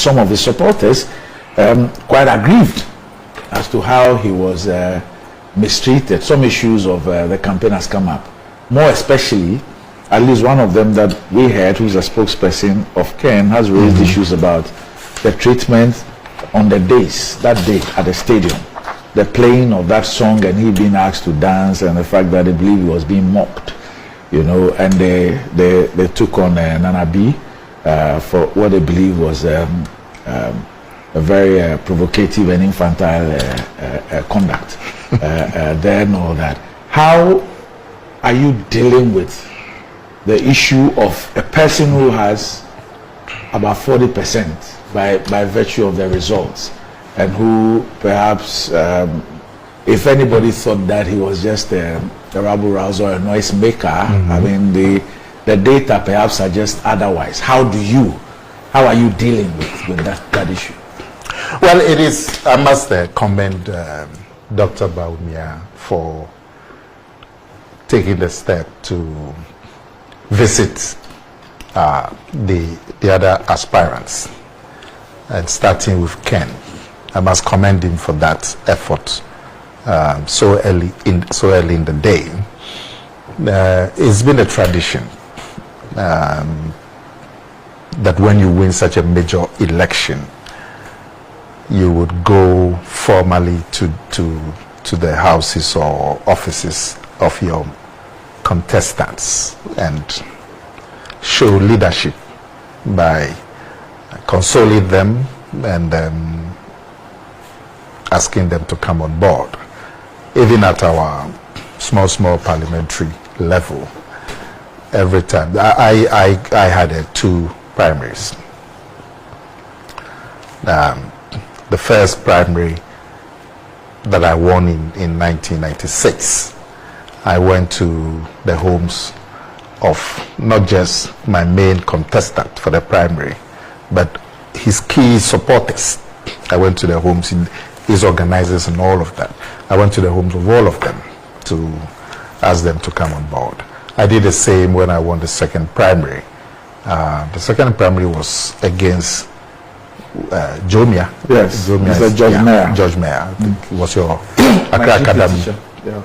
some of his supporters quite aggrieved as to how he was mistreated. Some issues of the campaign has come up, more especially, at least one of them that we heard, who's a spokesperson of Ken, has raised issues about the treatment on the days, that day at the stadium, the playing of that song and he being asked to dance, and the fact that they believe he was being mocked, you know, and they took on Nana B for what they believe was a very provocative and infantile conduct there and all that. How are you dealing with the issue of a person who has about 40% by virtue of the results, and who perhaps, if anybody thought that he was just a rabble rouser or a noise maker, I mean, the data perhaps suggest otherwise. How are you dealing with that issue? Well, it is, I must commend Dr. Bawumia for taking the step to visit the other aspirants, and starting with Ken. I must commend him for that effort so early in the day. It's been a tradition that when you win such a major election, you would go formally to the houses or offices of your contestants and show leadership by consoling them and asking them to come on board. Even at our small parliamentary level, every time I had 2 primaries. The first primary that I won in 1996, I went to the homes of not just my main contestant for the primary, but his key supporters. I went to the homes, his organizers and all of that. I went to the homes of all of them to ask them to come on board. I did the same when I won the second primary. The second primary was against Jomia. Yes, George Mayer. I think it was your Accra Academy. Yeah.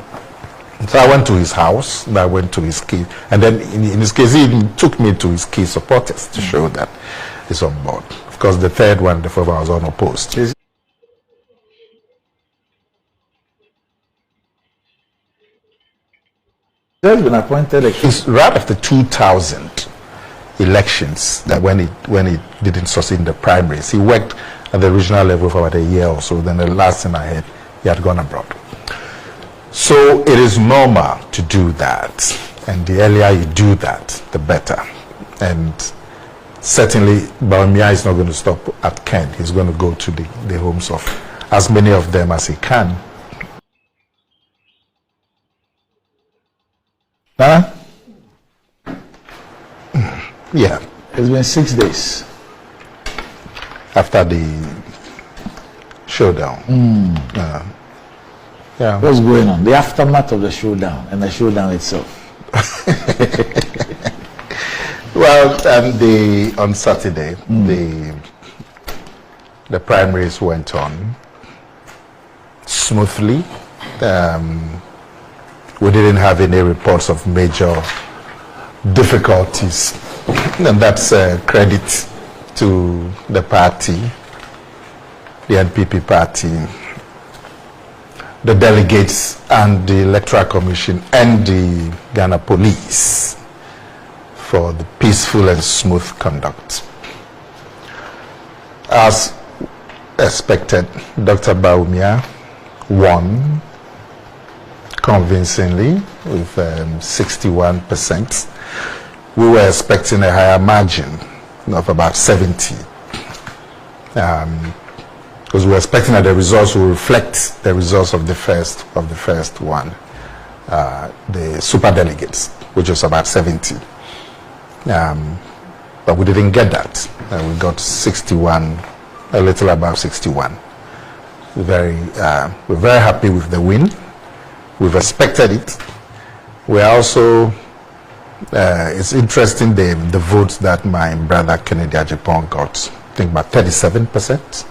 So I went to his house, I went to his key, and then in his case, he took me to his key supporters to show that he's on board. Of course, the third one, the fourth one was unopposed. He's been appointed It's right after 2000 elections that when he didn't succeed in the primaries, he worked at the regional level for about a year or so. Then the last thing I heard, he had gone abroad. So it is normal to do that, and the earlier you do that, the better. And certainly Bawumia is not going to stop at Kent. He's going to go to the homes of as many of them as he can. Huh? Yeah. It's been 6 days After the showdown. Yeah. What's going on? The aftermath of the showdown and the showdown itself. Well, on Saturday, the primaries went on smoothly. We didn't have any reports of major difficulties, and that's credit to the party, the NPP party, the delegates and the Electoral Commission and the Ghana Police for the peaceful and smooth conduct. As expected, Dr. Bawumia won convincingly with 61%. We were expecting a higher margin of about 70. Because we were expecting that the results will reflect the results of the first one, the super delegates, which was about 70. But we didn't get that. We got 61, a little above 61. We're very happy with the win. We've expected it. We're also, it's interesting the votes that my brother Kennedy Ajipon got. think about 37%.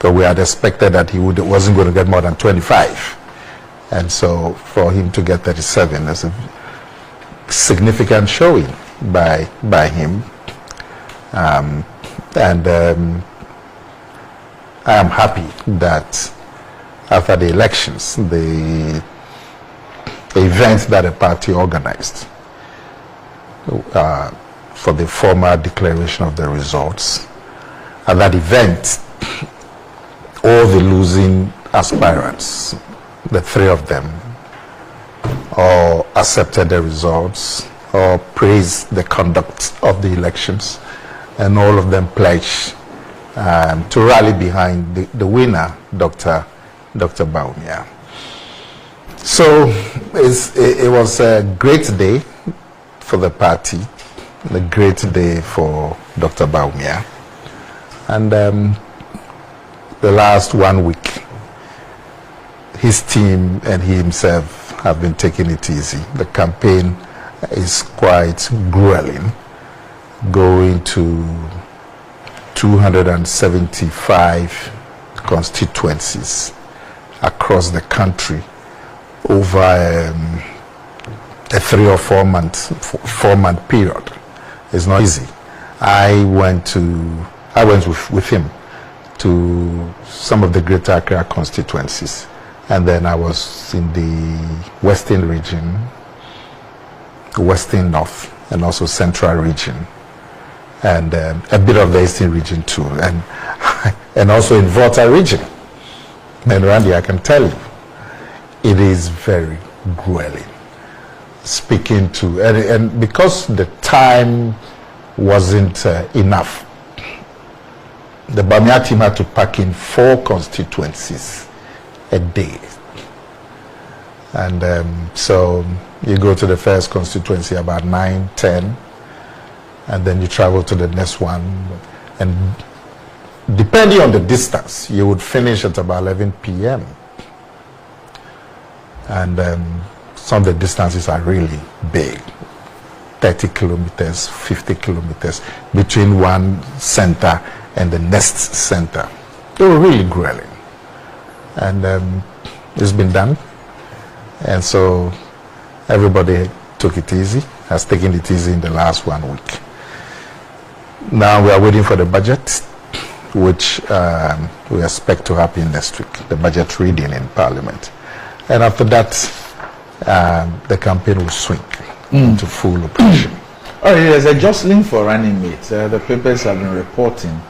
So we had expected that he wasn't going to get more than 25. And so for him to get 37 is a significant showing by him. I am happy that after the elections, the event that the party organized for the formal declaration of the results, at that event, all the losing aspirants, the three of them, all accepted the results, or praised the conduct of the elections, and all of them pledged to rally behind the winner, Dr. Bawumia. So it was a great day for the party, a great day for Dr. Bawumia. And the last 1 week, his team and he himself have been taking it easy. The campaign is quite grueling, going to 275 constituencies across the country over a 3 or 4 month period. It's not easy. I went with him to some of the greater Accra constituencies, and then I was in the Western region, Western North, and also Central region, and a bit of the Eastern region too, and also in Volta region. And Randy, I can tell you, it is very grueling. Speaking to, and because the time wasn't enough, the Bawumia team had to pack in 4 constituencies a day. And so you go to the first constituency about 9, 10, and then you travel to the next one. And depending on the distance, you would finish at about 11 p.m. And some of the distances are really big. 30 kilometers, 50 kilometers between one center and the next center. They were really grueling. And it's been done. And so everybody took it easy, has taken it easy in the last 1 week. Now we are waiting for the budget, which we expect to happen next week, the budget reading in Parliament. And after that, the campaign will swing into full operation. All right, there's a jostling for running mates. The papers have been reporting